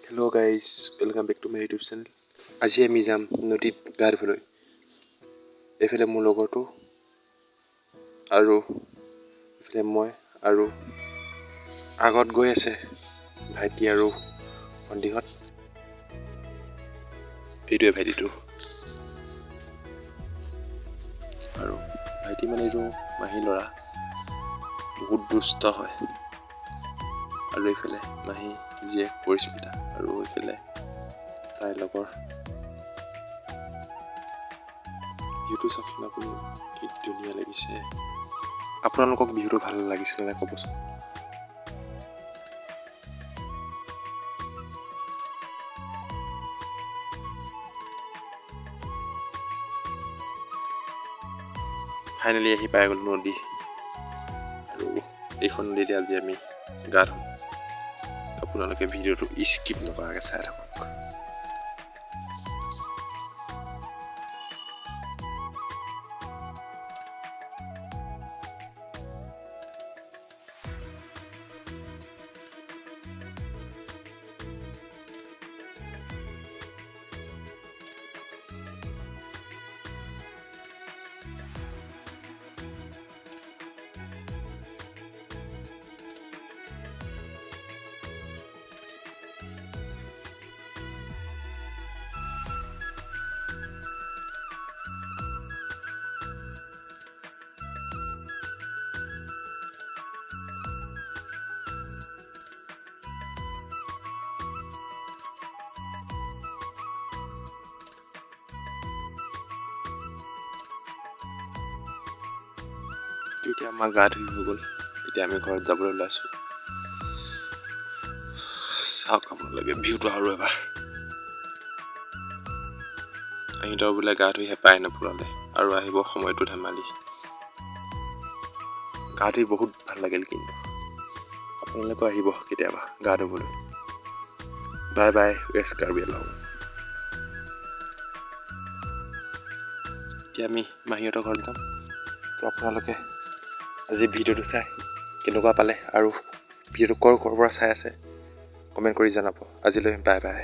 Hello' guys, welcome back to my YouTube channel. আজি আমি যাম নদীত গা ধুবলৈ। এইফালে মোৰ লগৰটো আৰু এইফালে মই আৰু আগত গৈ আছে ভাইটি আৰু ভণ্টিহঁত। এইটোৱে ভাইটিটো আৰু ভাইটি মানে এইটো মাহী ল'ৰা, বহুত দুষ্ট হয়। আৰু এইফালে মাহী জীয়েক পৰিস্মিতা আৰু এইফালে তাইৰ লগৰ। বিহুটো চাওকচোন আপুনি, কি ধুনীয়া লাগিছে। আপোনালোকক বিহুটো ভাল লাগিছিলে নে ক'বচোন। ফাইনেলি আহি পাই গ'লো নদী, আৰু এইখন নদীতে আজি আমি গা ধুম। আপোনালোকে ভিডিঅ'টো স্কিপ নকৰাকৈ চাই থাকক। এতিয়া আমাৰ গা ধুই হৈ গ'ল। এতিয়া আমি ঘৰত যাবলৈ ওলাইছোঁ। চাওক আপোনালোকে ভিউটো আৰু এবাৰ। সিহঁতৰ বোলে গা ধুই হেঁপাই নপূৰালে আৰু আহিব সময়টো ধেমালি। গা ধুই বহুত ভাল লাগিল, কিন্তু আপোনালোকেও আহিব কেতিয়াবা গা ধুবলৈ। Bye bye, west Karbi Anglong. এতিয়া আমি মাহীহঁতৰ ঘৰত যাম। তো আপোনালোকে আজি ভিডিঅ'টো চাই কেনেকুৱা পালে আৰু ভিডিঅ'টো ক'ৰ পৰা চাই আছে কমেণ্ট কৰি জনাব। আজিলৈ বাই বাই।